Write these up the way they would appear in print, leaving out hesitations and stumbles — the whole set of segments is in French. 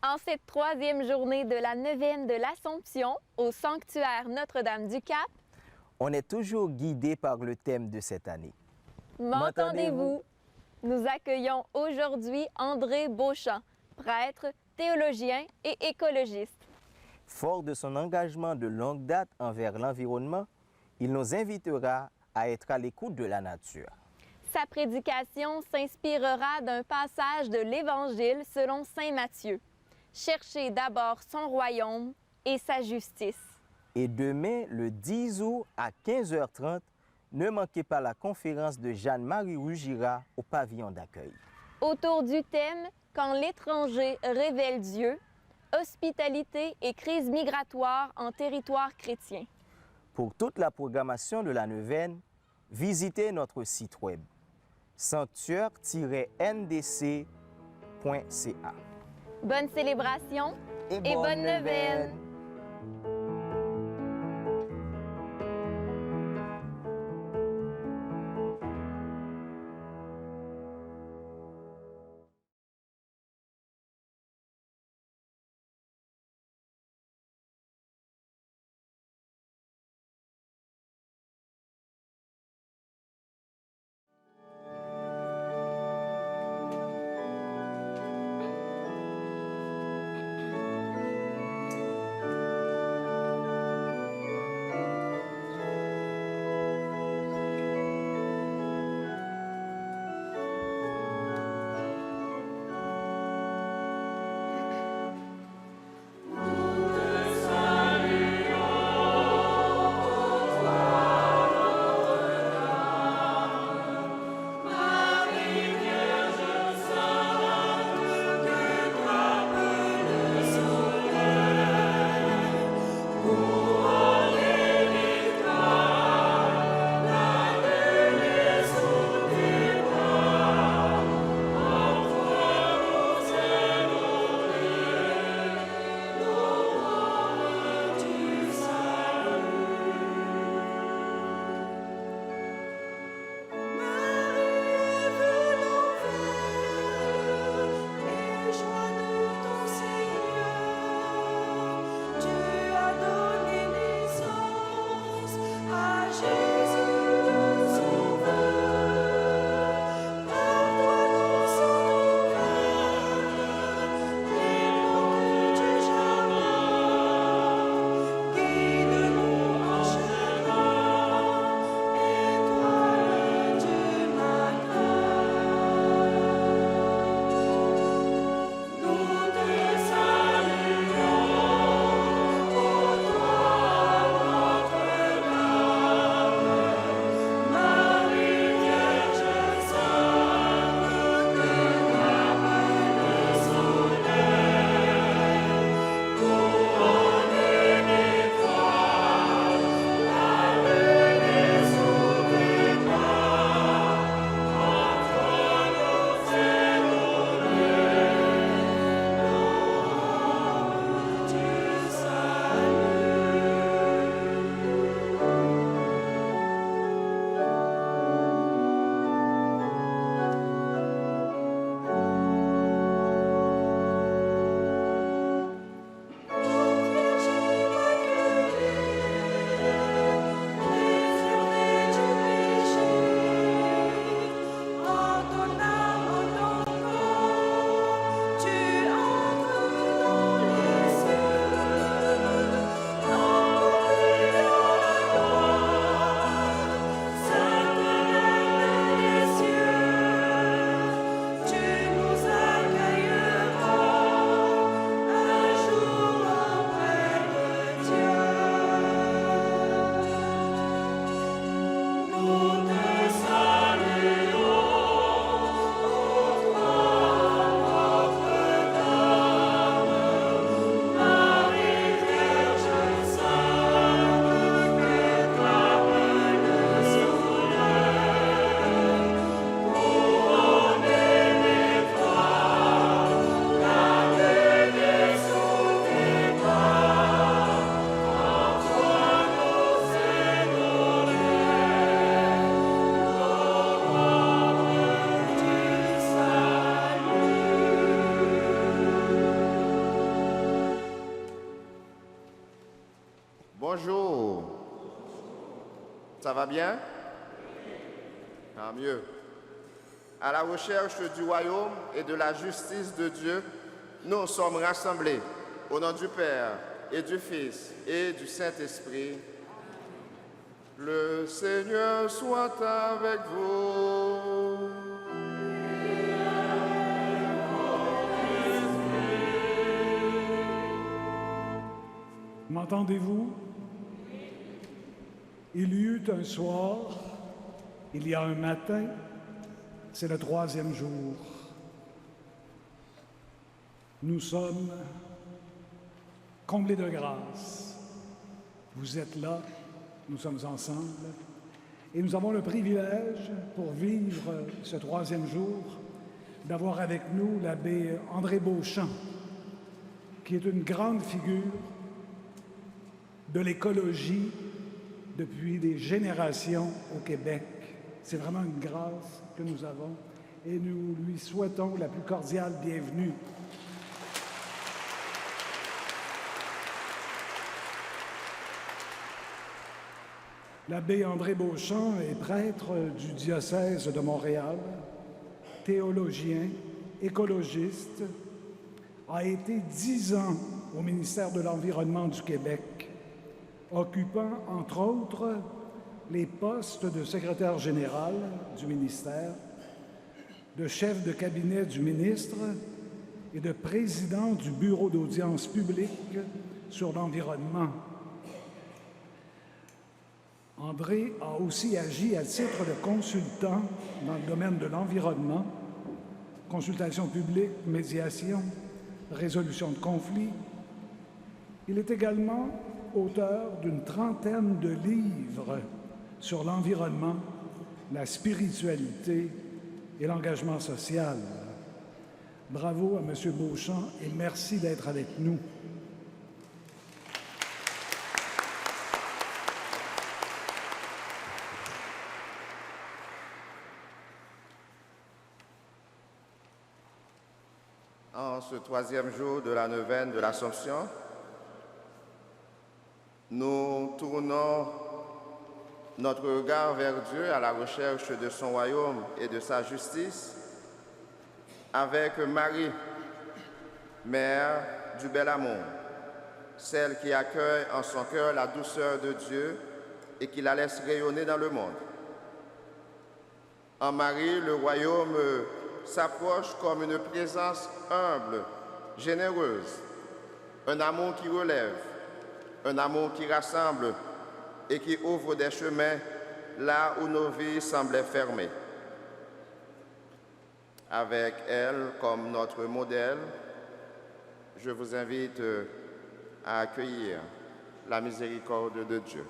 En cette troisième journée de la neuvaine de l'Assomption au sanctuaire Notre-Dame-du-Cap, on est toujours guidé par le thème de cette année. M'entendez-vous? Nous accueillons aujourd'hui André Beauchamp, prêtre, théologien et écologiste. Fort de son engagement de longue date envers l'environnement, il nous invitera à être à l'écoute de la nature. Sa prédication s'inspirera d'un passage de l'Évangile selon saint Matthieu. Cherchez d'abord son royaume et sa justice. Et demain, le 10 août à 15h30, ne manquez pas la conférence de Jeanne-Marie Rugira au pavillon d'accueil. Autour du thème « Quand l'étranger révèle Dieu », hospitalité et crise migratoire en territoire chrétien. Pour toute la programmation de la neuvaine, visitez notre site web sanctuaire-ndc.ca. Bonne célébration et bonne neuvaine! Ça va bien? Tant mieux. À la recherche du royaume et de la justice de Dieu, nous sommes rassemblés au nom du Père et du Fils et du Saint-Esprit. Le Seigneur soit avec vous. M'entendez-vous? Il y eut un soir, il y a un matin, c'est le 3e jour. Nous sommes comblés de grâce. Vous êtes là, nous sommes ensemble, et nous avons le privilège, pour vivre ce 3e jour, d'avoir avec nous l'abbé André Beauchamp, qui est une grande figure de l'écologie depuis des générations au Québec. C'est vraiment une grâce que nous avons et nous lui souhaitons la plus cordiale bienvenue. L'abbé André Beauchamp est prêtre du diocèse de Montréal, théologien, écologiste, a été 10 ans au ministère de l'Environnement du Québec, occupant, entre autres, les postes de secrétaire général du ministère, de chef de cabinet du ministre et de président du bureau d'audience publique sur l'environnement. André a aussi agi à titre de consultant dans le domaine de l'environnement, consultation publique, médiation, résolution de conflits. Il est également auteur d'une 30aine de livres sur l'environnement, la spiritualité et l'engagement social. Bravo à M. Beauchamp et merci d'être avec nous. En ce 3e jour de la neuvaine de l'Assomption, nous tournons notre regard vers Dieu à la recherche de son royaume et de sa justice avec Marie, mère du bel amour, celle qui accueille en son cœur la douceur de Dieu et qui la laisse rayonner dans le monde. En Marie, le royaume s'approche comme une présence humble, généreuse, un amour qui relève, un amour qui rassemble et qui ouvre des chemins là où nos vies semblaient fermées. Avec elle comme notre modèle, je vous invite à accueillir la miséricorde de Dieu.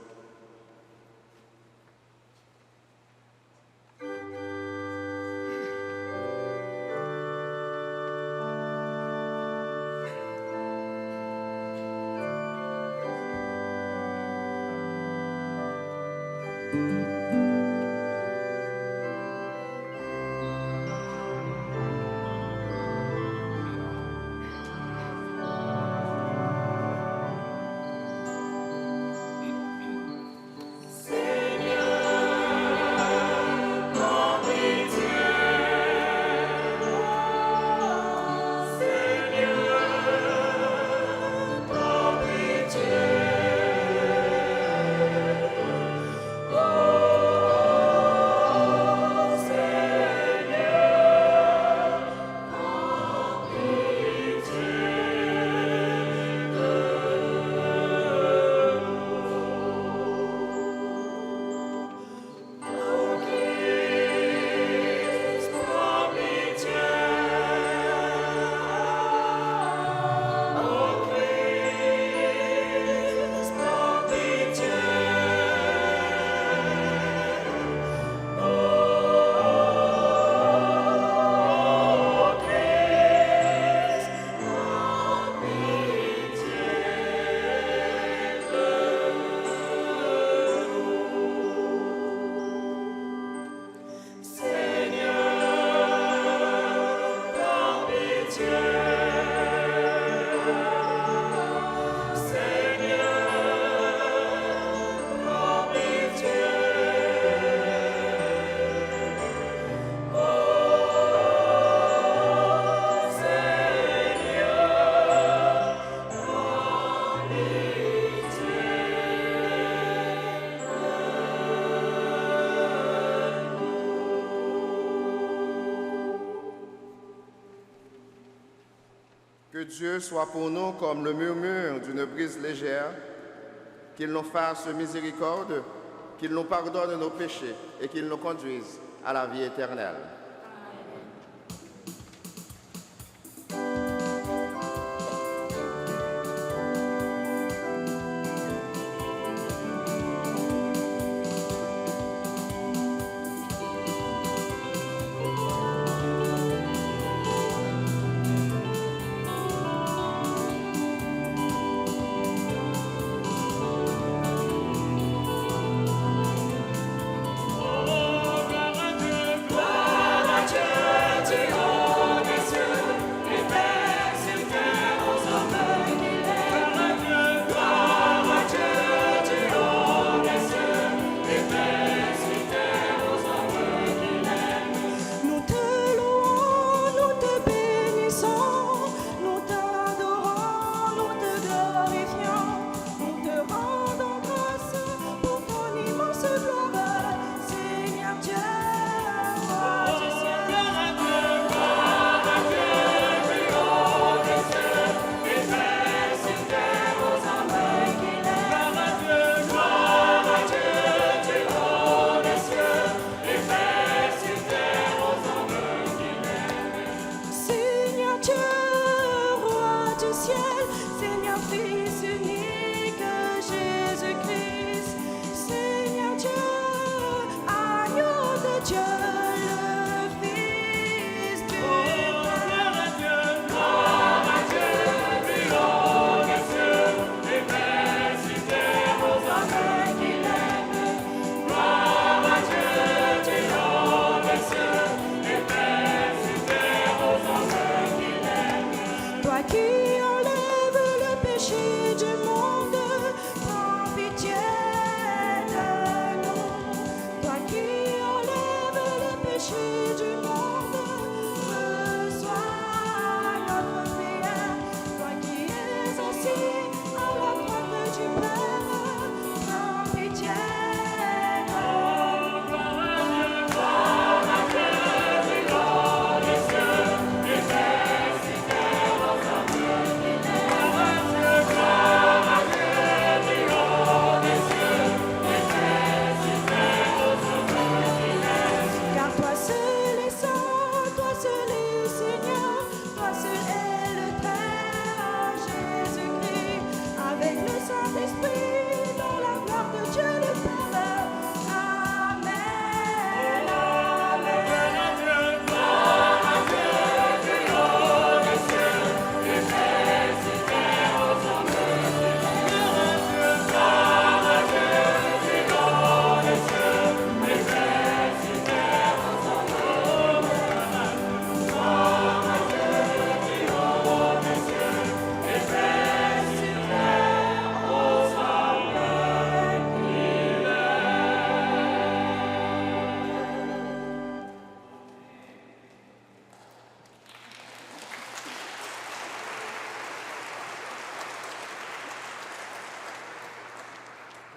Que Dieu soit pour nous comme le murmure d'une brise légère, qu'il nous fasse miséricorde, qu'il nous pardonne nos péchés et qu'il nous conduise à la vie éternelle.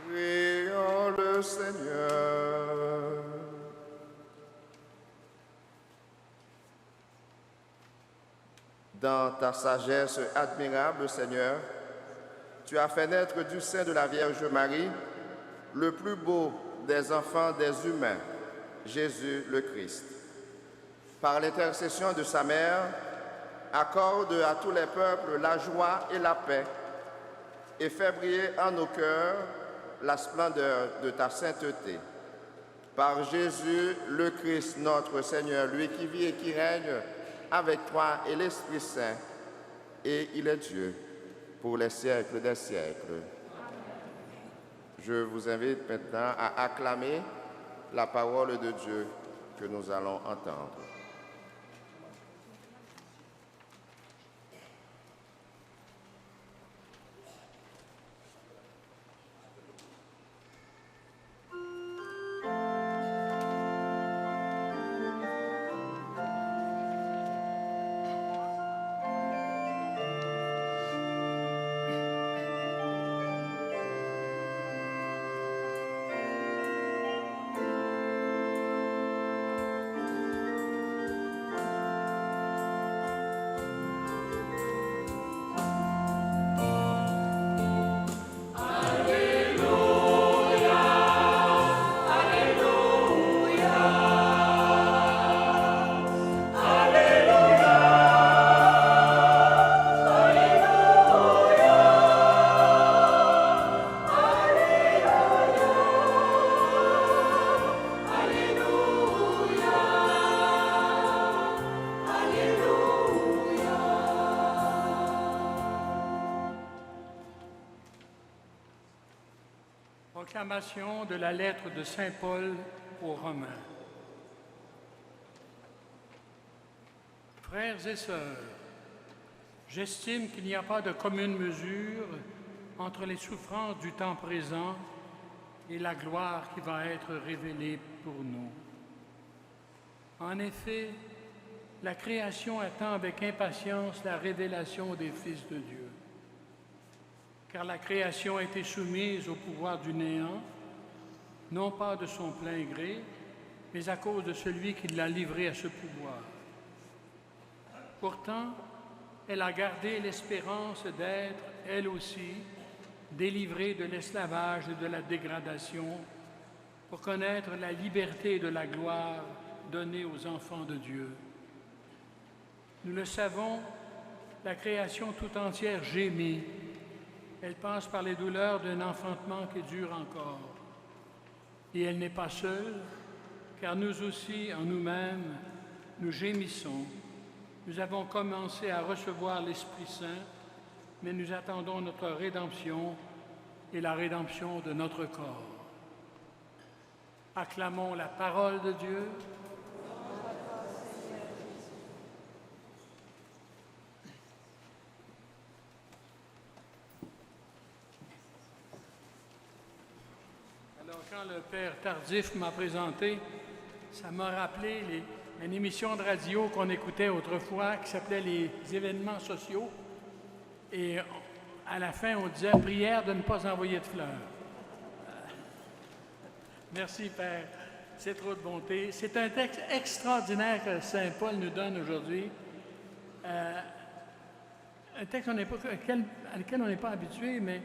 Prions le Seigneur. Dans ta sagesse admirable, Seigneur, tu as fait naître du sein de la Vierge Marie le plus beau des enfants des humains, Jésus le Christ. Par l'intercession de sa mère, accorde à tous les peuples la joie et la paix et fais briller en nos cœurs la splendeur de ta sainteté. Par Jésus le Christ, notre Seigneur, lui qui vit et qui règne avec toi et l'Esprit Saint, et il est Dieu pour les siècles des siècles. Je vous invite maintenant à acclamer la parole de Dieu que nous allons entendre. Proclamation de la lettre de Saint Paul aux Romains. Frères et sœurs, j'estime qu'il n'y a pas de commune mesure entre les souffrances du temps présent et la gloire qui va être révélée pour nous. En effet, la création attend avec impatience la révélation des fils de Dieu. Car la création a été soumise au pouvoir du néant, non pas de son plein gré, mais à cause de celui qui l'a livrée à ce pouvoir. Pourtant, elle a gardé l'espérance d'être, elle aussi, délivrée de l'esclavage et de la dégradation, pour connaître la liberté de la gloire donnée aux enfants de Dieu. Nous le savons, la création tout entière gémit. Elle passe par les douleurs d'un enfantement qui dure encore. Et elle n'est pas seule, car nous aussi, en nous-mêmes, nous gémissons. Nous avons commencé à recevoir l'Esprit Saint, mais nous attendons notre rédemption et la rédemption de notre corps. Acclamons la parole de Dieu. Alors, quand le Père Tardif m'a présenté, ça m'a rappelé une émission de radio qu'on écoutait autrefois qui s'appelait les événements sociaux. Et à la fin, on disait « Prière de ne pas envoyer de fleurs ». Merci, Père. C'est trop de bonté. C'est un texte extraordinaire que Saint Paul nous donne aujourd'hui. Un texte à lequel on n'est pas habitué, mais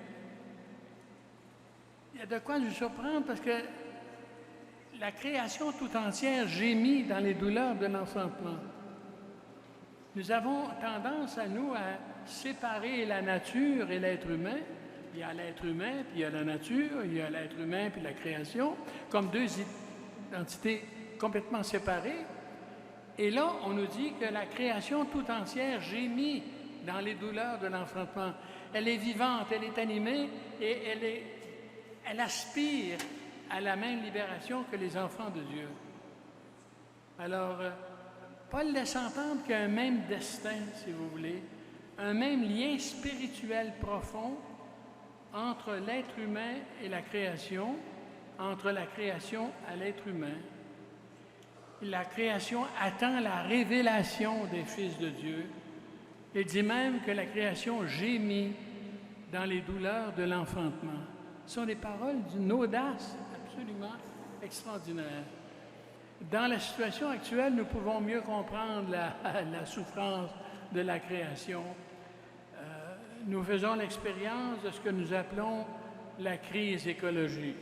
il y a de quoi nous surprendre parce que la création tout entière gémit dans les douleurs de l'enfantement. Nous avons tendance à séparer la nature et l'être humain. Il y a l'être humain, puis il y a la nature, il y a l'être humain, puis la création, comme deux entités complètement séparées. Et là, on nous dit que la création tout entière gémit dans les douleurs de l'enfantement. Elle est vivante, elle est animée et elle aspire à la même libération que les enfants de Dieu. Alors, Paul laisse entendre qu'il y a un même destin, si vous voulez, un même lien spirituel profond entre l'être humain et la création, entre la création à l'être humain. La création attend la révélation des fils de Dieu. Il dit même que la création gémit dans les douleurs de l'enfantement. Ce sont des paroles d'une audace absolument extraordinaire. Dans la situation actuelle, nous pouvons mieux comprendre la souffrance de la création. Nous faisons l'expérience de ce que nous appelons la crise écologique.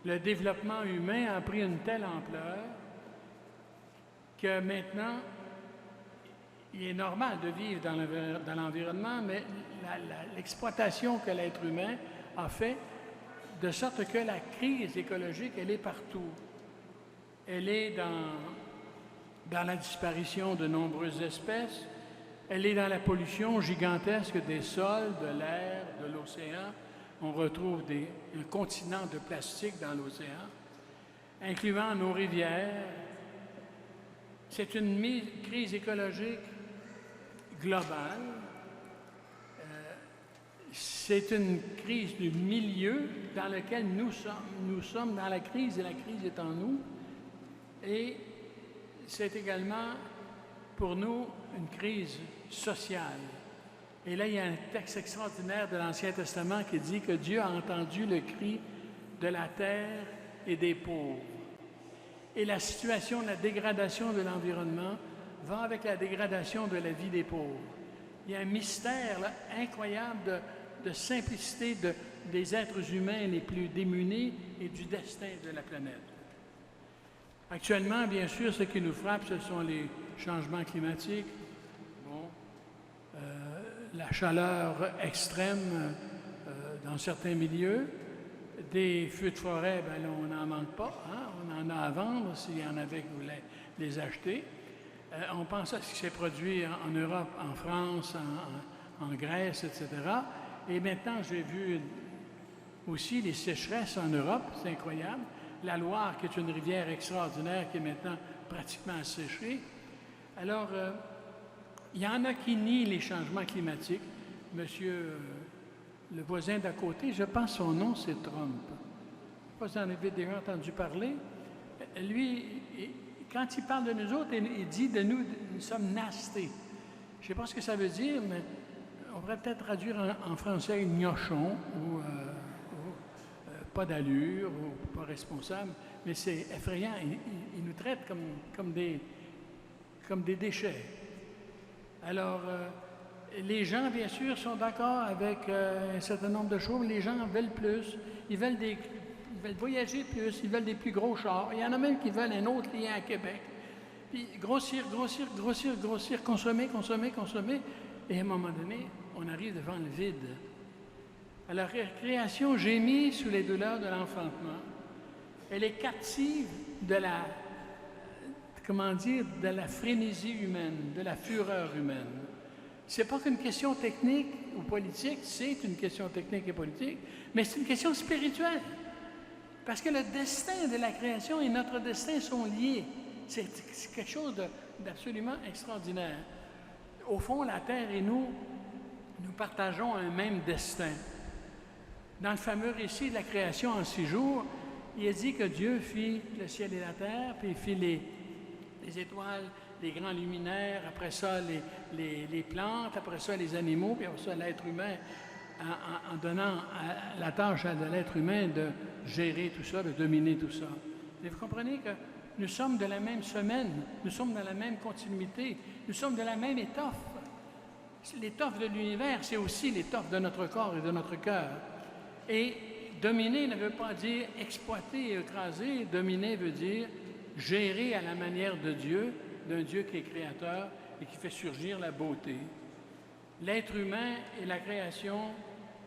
Le développement humain a pris une telle ampleur que maintenant, il est normal de vivre dans l'environnement, mais l'exploitation que l'être humain a fait, de sorte que la crise écologique, elle est partout. Elle est dans la disparition de nombreuses espèces, elle est dans la pollution gigantesque des sols, de l'air, de l'océan. On retrouve un continent de plastique dans l'océan, incluant nos rivières. C'est une crise écologique globale. C'est une crise du milieu dans lequel nous sommes dans la crise et la crise est en nous. Et c'est également pour nous une crise sociale. Et là, il y a un texte extraordinaire de l'Ancien Testament qui dit que Dieu a entendu le cri de la terre et des pauvres. Et la situation, la dégradation de l'environnement va avec la dégradation de la vie des pauvres. Il y a un mystère là, incroyable de simplicité des êtres humains les plus démunis et du destin de la planète. Actuellement, bien sûr, ce qui nous frappe, ce sont les changements climatiques, la chaleur extrême dans certains milieux, des feux de forêt, bien là, on n'en manque pas, hein? On en a à vendre s'il y en avait qui voulaient les acheter. On pense à ce qui s'est produit en Europe, en France, en Grèce, etc. Et maintenant, j'ai vu aussi les sécheresses en Europe, c'est incroyable. La Loire, qui est une rivière extraordinaire, qui est maintenant pratiquement asséchée. Alors, il y en a qui nient les changements climatiques. Monsieur, le voisin d'à côté, je pense son nom, c'est Trump. Je ne sais pas si vous en avez déjà entendu parler. Lui, quand il parle de nous autres, il dit de nous, nous sommes nasty. Je ne sais pas ce que ça veut dire, mais on pourrait peut-être traduire en français gnochon ou pas d'allure ou pas responsable, mais c'est effrayant. Il nous traite comme des déchets. Alors, les gens, bien sûr, sont d'accord avec un certain nombre de choses. Les gens veulent plus. Ils veulent voyager plus. Ils veulent des plus gros chars. Il y en a même qui veulent un autre lien à Québec. Puis grossir, consommer. Et à un moment donné, on arrive devant le vide. Alors, la création gémit sous les douleurs de l'enfantement. Elle est captive de la frénésie humaine, de la fureur humaine. Ce n'est pas qu'une question technique ou politique, c'est une question technique et politique, mais c'est une question spirituelle. Parce que le destin de la création et notre destin sont liés. C'est quelque chose d'absolument extraordinaire. Au fond, la Terre et nous partageons un même destin. Dans le fameux récit de la création en 6 jours, il est dit que Dieu fit le ciel et la terre, puis il fit les étoiles, les grands luminaires, après ça les plantes, après ça les animaux, puis après ça l'être humain, en donnant la tâche à l'être humain de gérer tout ça, de dominer tout ça. Et vous comprenez que nous sommes de la même semaine, nous sommes dans la même continuité, nous sommes de la même étoffe. L'étoffe de l'univers, c'est aussi l'étoffe de notre corps et de notre cœur. Et dominer ne veut pas dire exploiter et écraser. Dominer veut dire gérer à la manière de Dieu, d'un Dieu qui est créateur et qui fait surgir la beauté. L'être humain et la création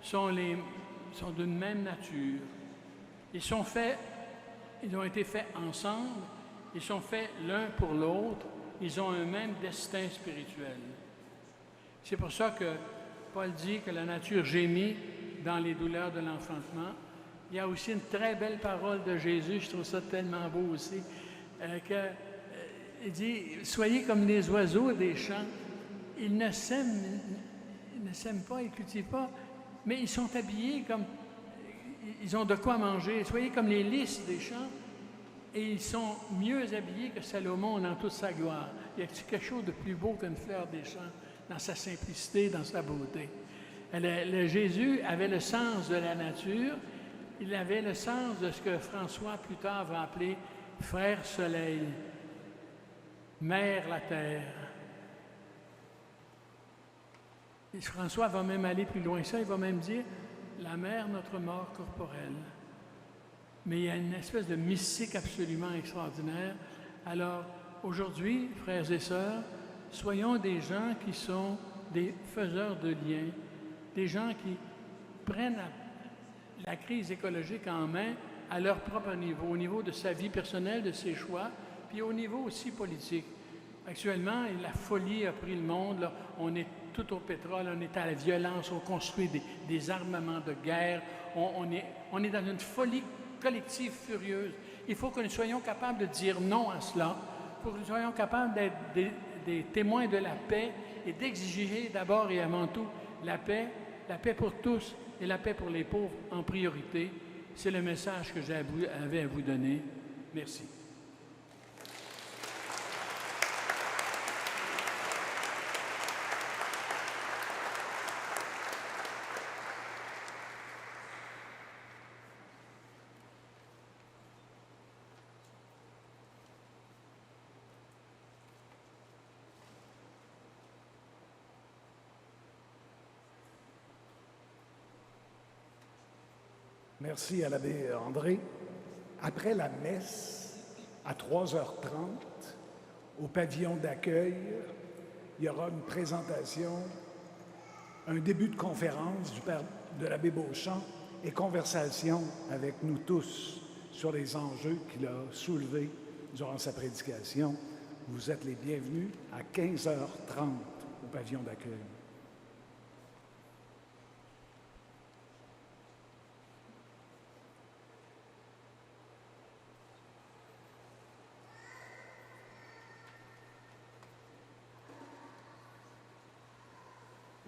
sont d'une même nature. Ils ont été faits ensemble, ils sont faits l'un pour l'autre, ils ont un même destin spirituel. C'est pour ça que Paul dit que la nature gémit dans les douleurs de l'enfantement. Il y a aussi une très belle parole de Jésus, je trouve ça tellement beau aussi, il dit « Soyez comme les oiseaux des champs, ils ne sèment pas, ils ne cultivent pas, mais ils sont habillés comme... Ils ont de quoi manger. Soyez comme les lys des champs, et ils sont mieux habillés que Salomon dans toute sa gloire. » Il y a quelque chose de plus beau qu'une fleur des champs, dans sa simplicité, dans sa beauté. Jésus avait le sens de la nature, il avait le sens de ce que François plus tard va appeler « frère soleil », « mère la terre ». Et François va même aller plus loin que ça, il va même dire « la mère, notre mort corporelle ». Mais il y a une espèce de mystique absolument extraordinaire. Alors, aujourd'hui, frères et sœurs, soyons des gens qui sont des faiseurs de liens, des gens qui prennent la crise écologique en main à leur propre niveau, au niveau de sa vie personnelle, de ses choix, puis au niveau aussi politique. Actuellement, la folie a pris le monde. Là. On est tout au pétrole, on est à la violence, on construit des armements de guerre. On est dans une folie collective furieuse. Il faut que nous soyons capables de dire non à cela. Il faut que nous soyons capables d'être des témoins de la paix et d'exiger d'abord et avant tout la paix pour tous et la paix pour les pauvres en priorité. C'est le message que j'avais à vous donner. Merci. Merci à l'abbé André. Après la messe, à 3h30, au pavillon d'accueil, il y aura une présentation, un début de conférence du père de l'abbé Beauchamp et conversation avec nous tous sur les enjeux qu'il a soulevés durant sa prédication. Vous êtes les bienvenus à 15h30 au pavillon d'accueil.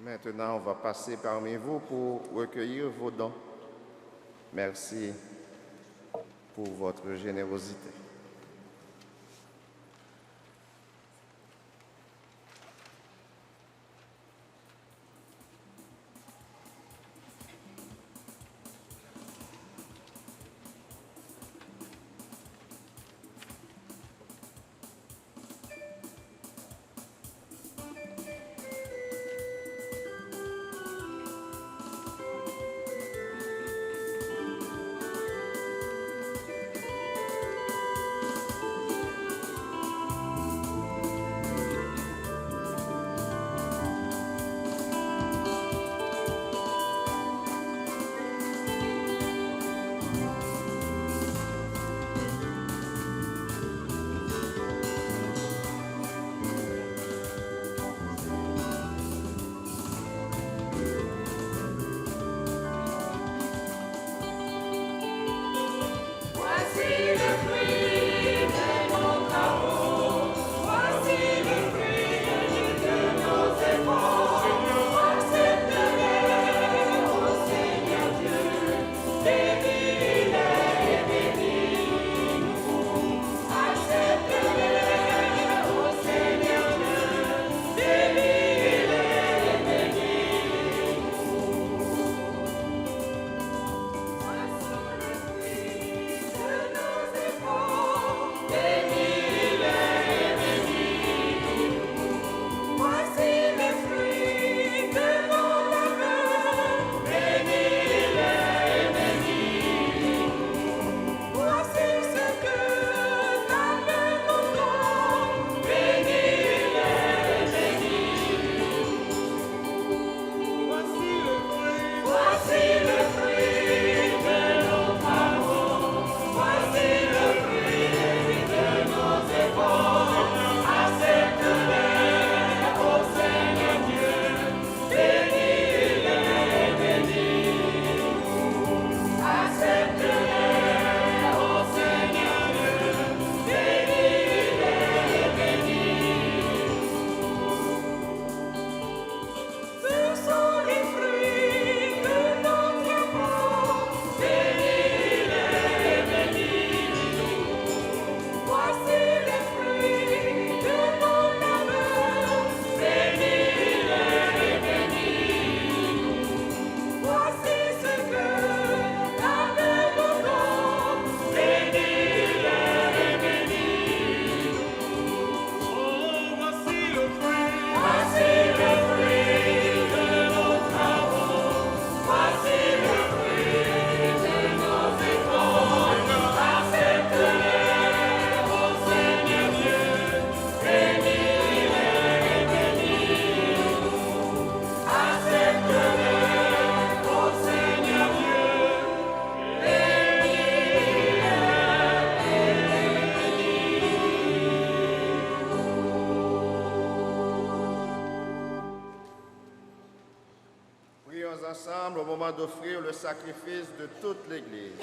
Maintenant, on va passer parmi vous pour recueillir vos dons. Merci pour votre générosité. Ensemble au moment d'offrir le sacrifice de toute l'Église.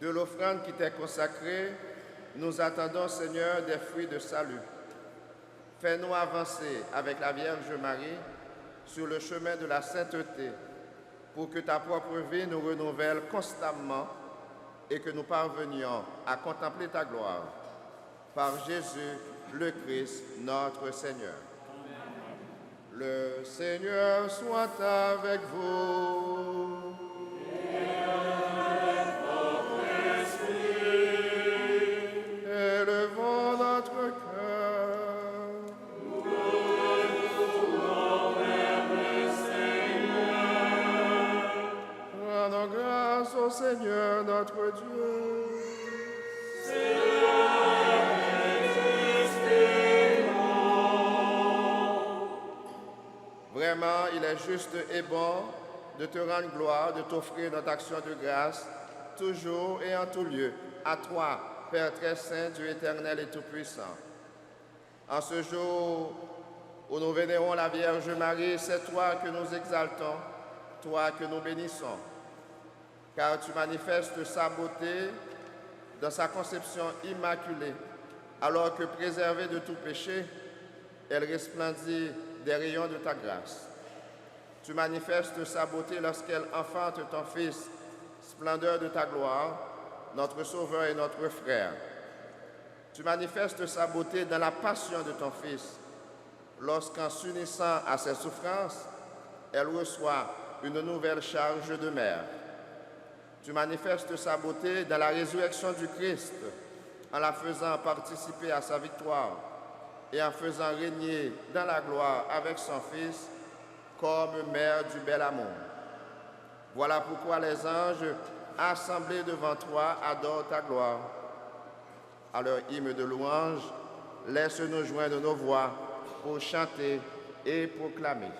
De l'offrande qui t'est consacrée, nous attendons, Seigneur, des fruits de salut. Fais-nous avancer avec la Vierge Marie sur le chemin de la sainteté, pour que ta propre vie nous renouvelle constamment et que nous parvenions à contempler ta gloire. Par Jésus, le Christ, notre Seigneur. Le Seigneur soit avec vous. Et avec votre esprit. Élevons notre cœur. Nous retournons vers le Seigneur. Rendons grâce au Seigneur notre Dieu. Vraiment, il est juste et bon de te rendre gloire, de t'offrir notre action de grâce, toujours et en tout lieu, à toi, Père très saint, Dieu éternel et tout-puissant. En ce jour où nous vénérons la Vierge Marie, c'est toi que nous exaltons, toi que nous bénissons, car tu manifestes sa beauté dans sa conception immaculée, alors que préservée de tout péché, elle resplendit des rayons de ta grâce. Tu manifestes sa beauté lorsqu'elle enfante ton Fils, splendeur de ta gloire, notre Sauveur et notre Frère. Tu manifestes sa beauté dans la passion de ton Fils, lorsqu'en s'unissant à ses souffrances, elle reçoit une nouvelle charge de mère. Tu manifestes sa beauté dans la résurrection du Christ, en la faisant participer à sa victoire et en faisant régner dans la gloire avec son Fils comme mère du bel amour. Voilà pourquoi les anges assemblés devant toi adorent ta gloire. À leur hymne de louange, laisse-nous joindre nos voix pour chanter et proclamer.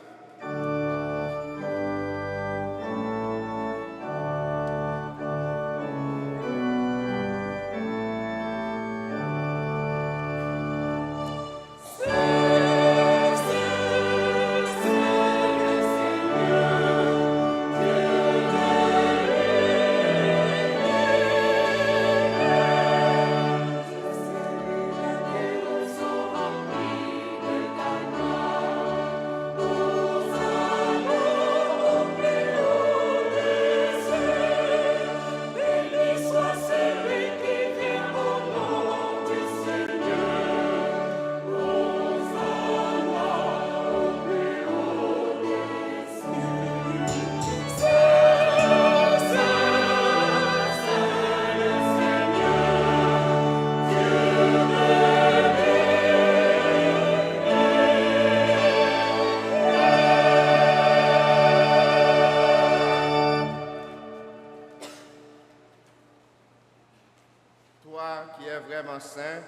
Saint,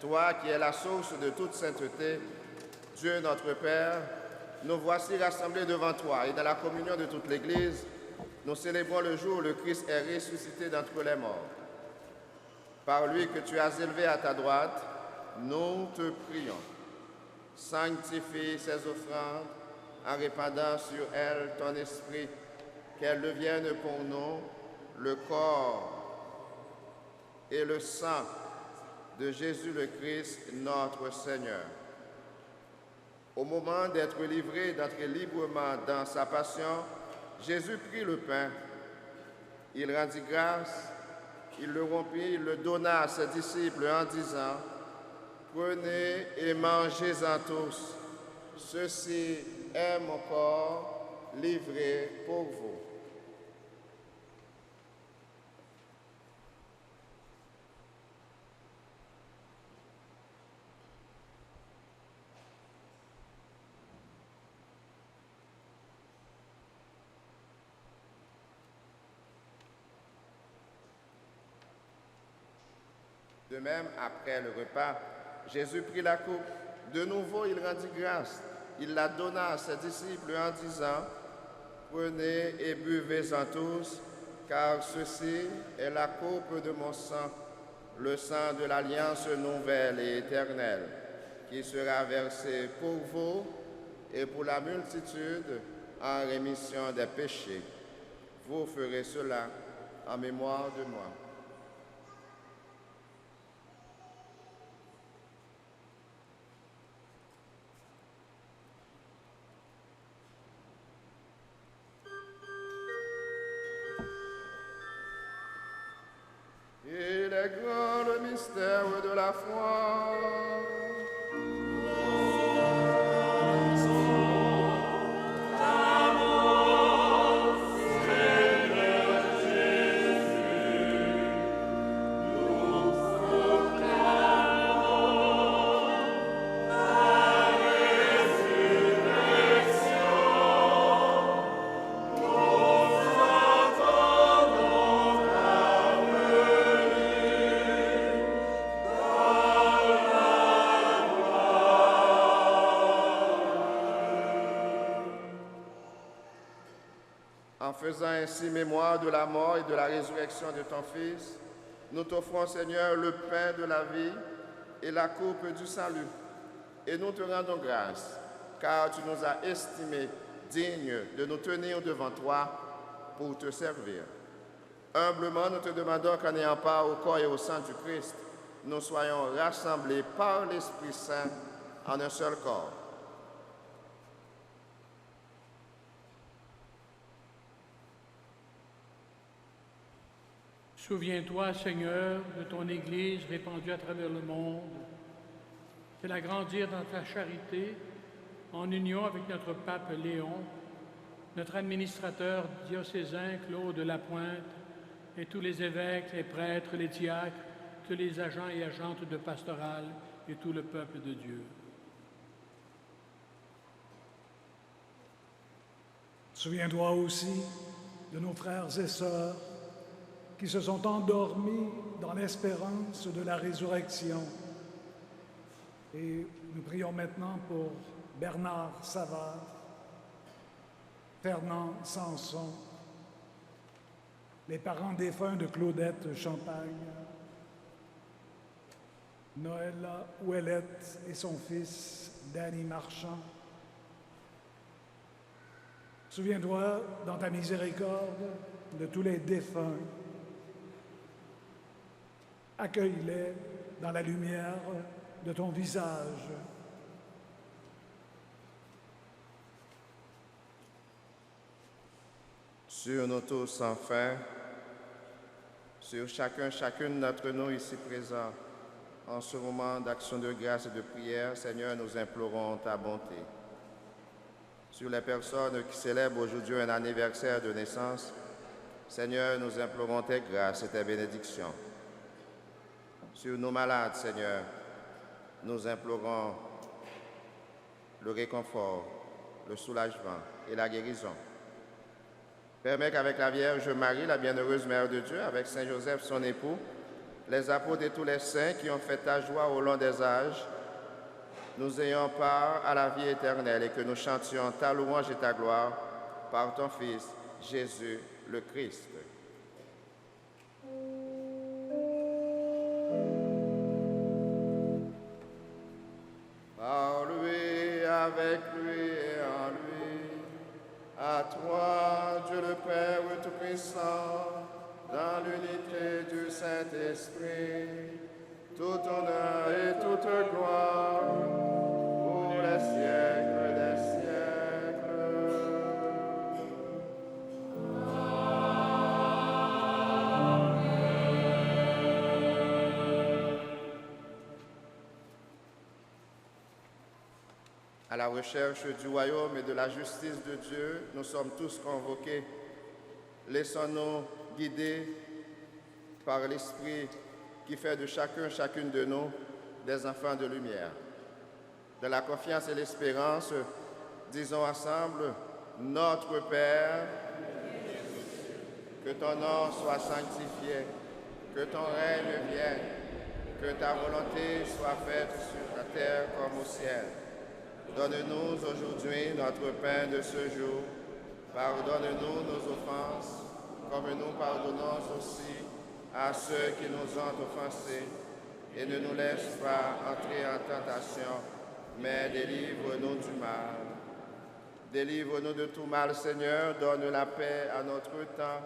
toi qui es la source de toute sainteté, Dieu notre Père, nous voici rassemblés devant toi et dans la communion de toute l'Église, nous célébrons le jour où le Christ est ressuscité d'entre les morts. Par lui que tu as élevé à ta droite, nous te prions. Sanctifie ces offrandes en répandant sur elles ton esprit, qu'elles deviennent pour nous le corps et le sang de Jésus le Christ, notre Seigneur. Au moment d'être livré, d'entrer librement dans sa passion, Jésus prit le pain, il rendit grâce, il le rompit, il le donna à ses disciples en disant « Prenez et mangez-en tous, ceci est mon corps livré pour vous. » De même, après le repas, Jésus prit la coupe. De nouveau, il rendit grâce. Il la donna à ses disciples en disant « Prenez et buvez-en tous, car ceci est la coupe de mon sang, le sang de l'alliance nouvelle et éternelle, qui sera versé pour vous et pour la multitude en rémission des péchés. Vous ferez cela en mémoire de moi. » Il est grand le mystère de la foi. En faisant ainsi mémoire de la mort et de la résurrection de ton Fils, nous t'offrons, Seigneur, le pain de la vie et la coupe du salut. Et nous te rendons grâce, car tu nous as estimés dignes de nous tenir devant toi pour te servir. Humblement, nous te demandons qu'en ayant part au corps et au sang du Christ, nous soyons rassemblés par l'Esprit Saint en un seul corps. Souviens-toi, Seigneur, de ton Église répandue à travers le monde. Fais-la grandir dans ta charité, en union avec notre pape Léon, notre administrateur diocésain Claude Lapointe, et tous les évêques, les prêtres, les diacres, tous les agents et agentes de pastoral et tout le peuple de Dieu. Souviens-toi aussi de nos frères et sœurs qui se sont endormis dans l'espérance de la résurrection. Et nous prions maintenant pour Bernard Savard, Fernand Sanson, les parents défunts de Claudette Champagne, Noëlla Ouellette et son fils Danny Marchand. Souviens-toi dans ta miséricorde de tous les défunts. Accueille-les dans la lumière de ton visage. Sur nous tous sans fin, sur chacune d'entre nous ici présents, en ce moment d'action de grâce et de prière, Seigneur, nous implorons ta bonté. Sur les personnes qui célèbrent aujourd'hui un anniversaire de naissance, Seigneur, nous implorons tes grâces et tes bénédictions. Sur nos malades, Seigneur, nous implorons le réconfort, le soulagement et la guérison. Permets qu'avec la Vierge Marie, la bienheureuse Mère de Dieu, avec Saint Joseph, son époux, les apôtres et tous les saints qui ont fait ta joie au long des âges, nous ayons part à la vie éternelle et que nous chantions ta louange et ta gloire par ton Fils, Jésus le Christ. Par lui, avec lui et en lui, à toi, Dieu le Père Tout-Puissant, dans l'unité du Saint-Esprit, tout honneur et toute gloire pour les siècles des siècles. À la recherche du royaume et de la justice de Dieu, nous sommes tous convoqués. Laissons-nous guider par l'Esprit qui fait de chacune de nous des enfants de lumière. De la confiance et l'espérance, disons ensemble, Notre Père, que ton nom soit sanctifié, que ton règne vienne, que ta volonté soit faite sur la terre comme au ciel. Donne-nous aujourd'hui notre pain de ce jour. Pardonne-nous nos offenses, comme nous pardonnons aussi à ceux qui nous ont offensés. Et ne nous laisse pas entrer en tentation, mais délivre-nous du mal. Délivre-nous de tout mal, Seigneur. Donne la paix à notre temps.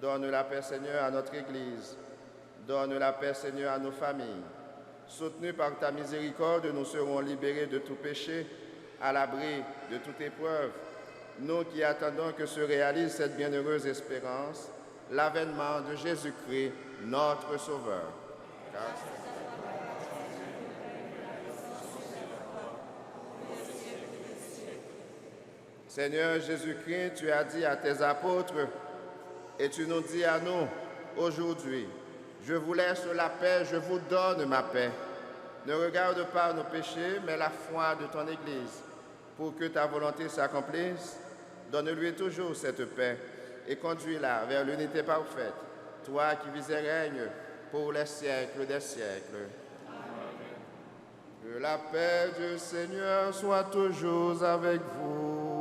Donne la paix, Seigneur, à notre Église. Donne la paix, Seigneur, à nos familles. Soutenus par ta miséricorde, nous serons libérés de tout péché, à l'abri de toute épreuve. Nous qui attendons que se réalise cette bienheureuse espérance, l'avènement de Jésus-Christ, notre Sauveur. Seigneur Jésus-Christ, tu as dit à tes apôtres, et tu nous dis à nous aujourd'hui, je vous laisse la paix, je vous donne ma paix. Ne regarde pas nos péchés, mais la foi de ton Église. Pour que ta volonté s'accomplisse, donne-lui toujours cette paix et conduis-la vers l'unité parfaite, toi qui vis et règnes pour les siècles des siècles. Amen. Que la paix du Seigneur soit toujours avec vous.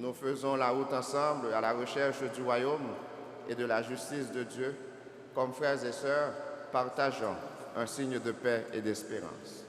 Nous faisons la route ensemble à la recherche du royaume et de la justice de Dieu. Comme frères et sœurs, partageons un signe de paix et d'espérance.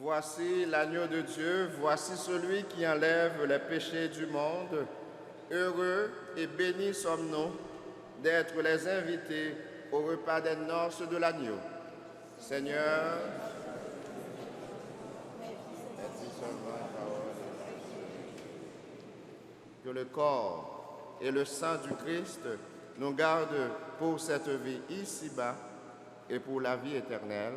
Voici l'agneau de Dieu, voici celui qui enlève les péchés du monde. Heureux et bénis sommes-nous d'être les invités au repas des noces de l'agneau. Seigneur, dis seulement la parole. Que le corps et le sang du Christ nous gardent pour cette vie ici-bas et pour la vie éternelle.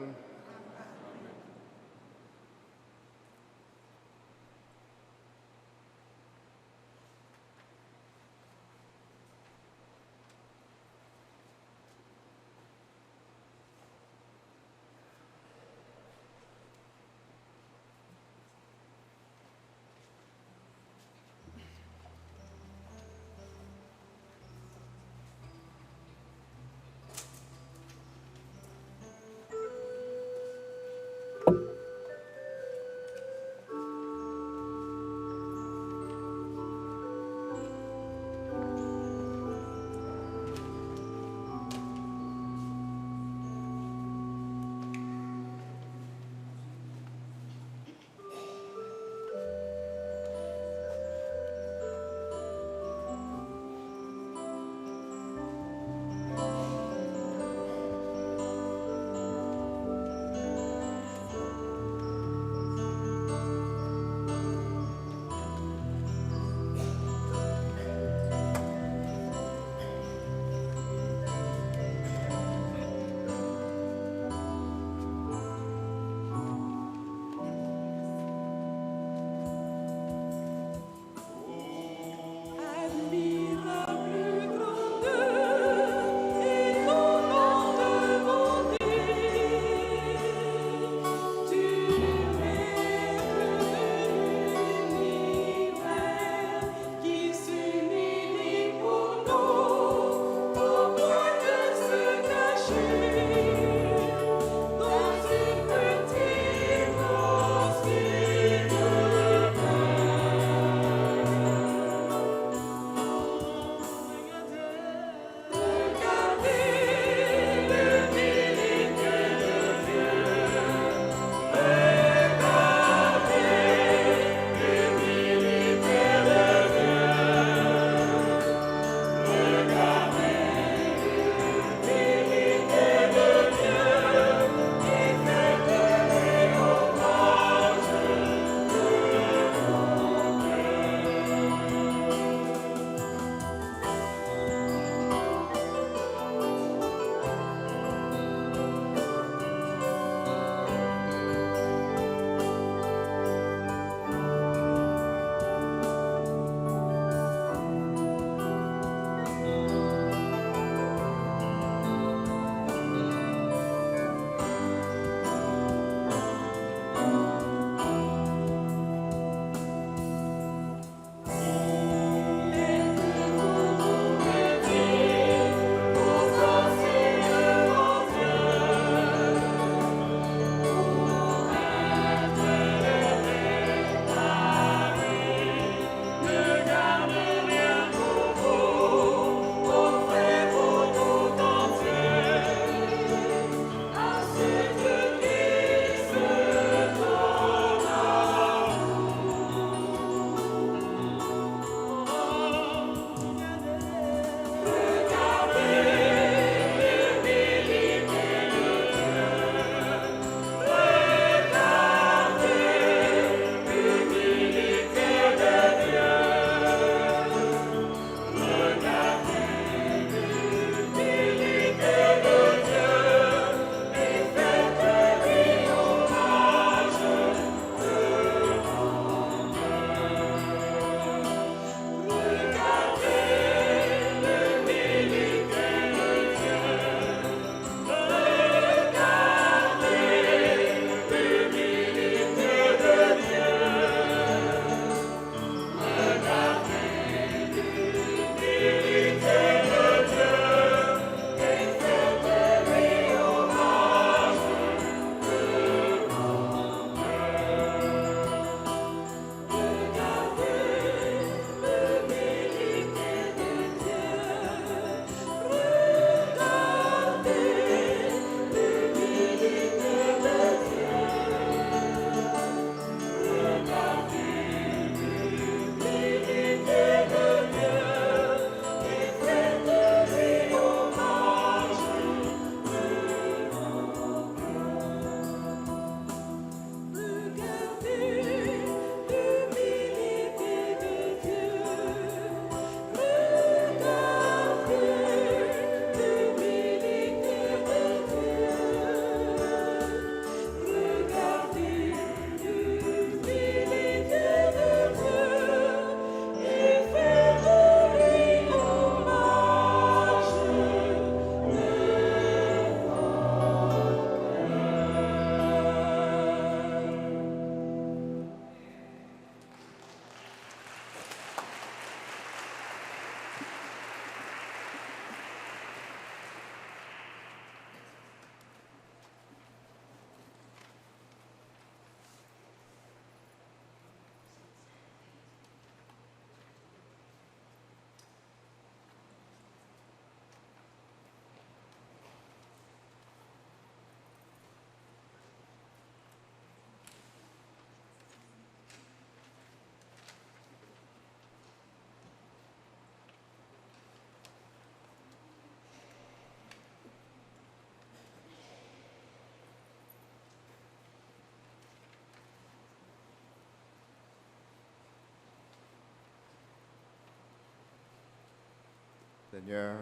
Seigneur,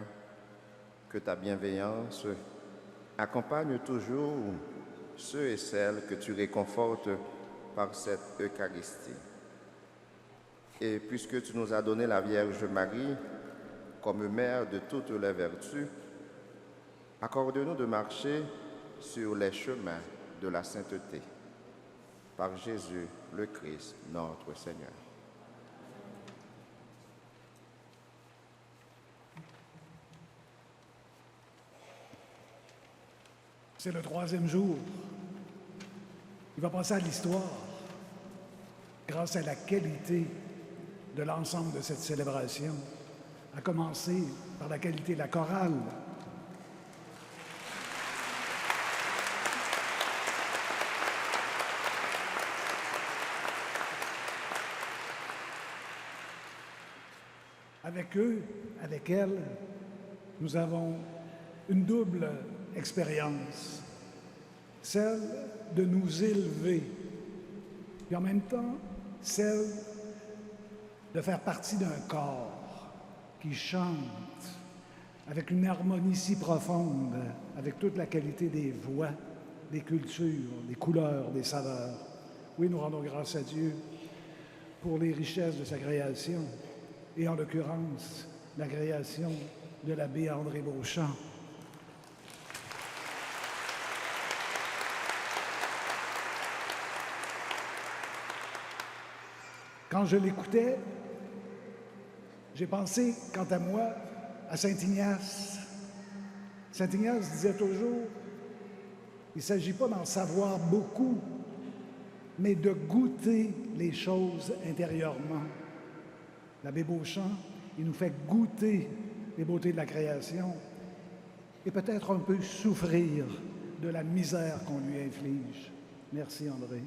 que ta bienveillance accompagne toujours ceux et celles que tu réconfortes par cette Eucharistie. Et puisque tu nous as donné la Vierge Marie comme mère de toutes les vertus, accorde-nous de marcher sur les chemins de la sainteté. Par Jésus le Christ, notre Seigneur. C'est le 3e jour. Il va passer à l'histoire grâce à la qualité de l'ensemble de cette célébration, à commencer par la qualité de la chorale. Avec eux, avec elles, nous avons une double expérience, celle de nous élever, et en même temps, celle de faire partie d'un corps qui chante avec une harmonie si profonde, avec toute la qualité des voix, des cultures, des couleurs, des saveurs. Oui, nous rendons grâce à Dieu pour les richesses de sa création, et en l'occurrence, la création de l'abbé André Beauchamp. Quand je l'écoutais, j'ai pensé, quant à moi, à Saint Ignace. Saint Ignace disait toujours, il ne s'agit pas d'en savoir beaucoup, mais de goûter les choses intérieurement. L'abbé Beauchamp, il nous fait goûter les beautés de la création et peut-être un peu souffrir de la misère qu'on lui inflige. Merci, André.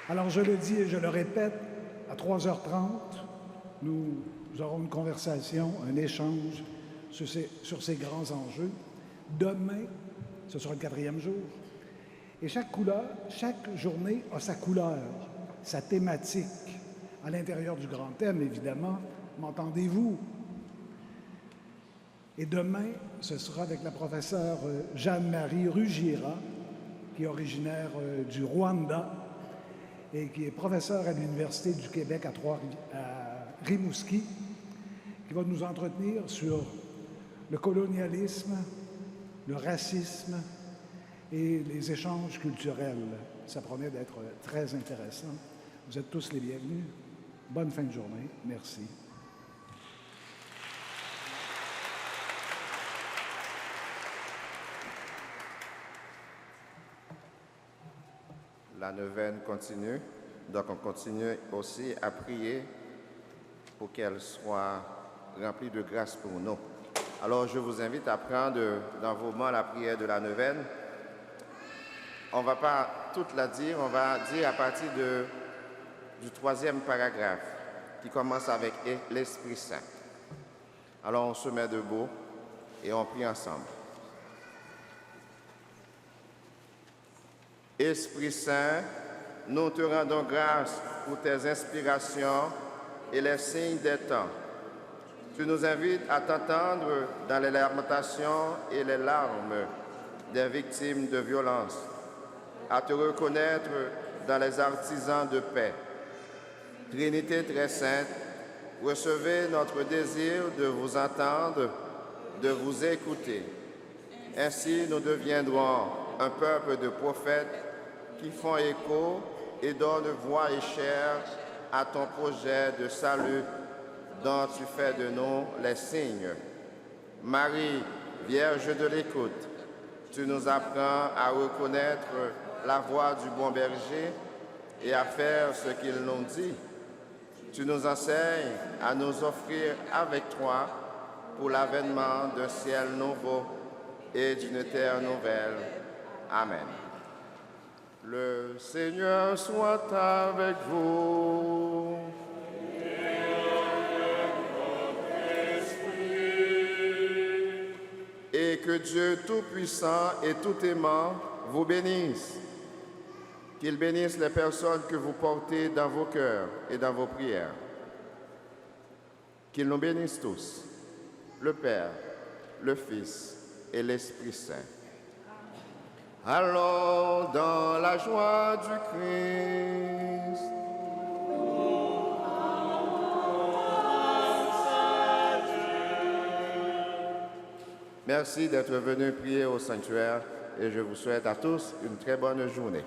Alors, je le dis et je le répète, à 3h30, nous aurons une conversation, un échange sur ces grands enjeux. Demain, ce sera le 4e jour. Et chaque journée a sa couleur, sa thématique. À l'intérieur du grand thème, évidemment, m'entendez-vous? Et demain, ce sera avec la professeure Jeanne-Marie Rugira, qui est originaire du Rwanda et qui est professeure à l'Université du Québec à Rimouski, qui va nous entretenir sur le colonialisme, le racisme et les échanges culturels. Ça promet d'être très intéressant. Vous êtes tous les bienvenus. Bonne fin de journée. Merci. La neuvaine continue, donc on continue aussi à prier pour qu'elle soit remplie de grâce pour nous. Alors je vous invite à prendre dans vos mains la prière de la neuvaine. On ne va pas toute la dire, on va dire à partir du 3e paragraphe qui commence avec l'Esprit Saint. Alors on se met debout et on prie ensemble. Esprit Saint, nous te rendons grâce pour tes inspirations et les signes des temps. Tu nous invites à t'entendre dans les lamentations et les larmes des victimes de violences, à te reconnaître dans les artisans de paix. Trinité très sainte, recevez notre désir de vous entendre, de vous écouter. Ainsi, nous deviendrons un peuple de prophètes qui font écho et donnent voix et chair à ton projet de salut dont tu fais de nous les signes. Marie, Vierge de l'écoute, tu nous apprends à reconnaître la voix du bon berger et à faire ce qu'il nous dit. Tu nous enseignes à nous offrir avec toi pour l'avènement d'un ciel nouveau et d'une terre nouvelle. Amen. Le Seigneur soit avec vous. Et que Dieu Tout-Puissant et Tout-Aimant vous bénisse, Qu'il bénisse les personnes que vous portez dans vos cœurs et dans vos prières. Qu'il nous bénisse tous, le Père, le Fils et l'Esprit Saint. Allons dans la joie du Christ. Merci d'être venus prier au sanctuaire et je vous souhaite à tous une très bonne journée.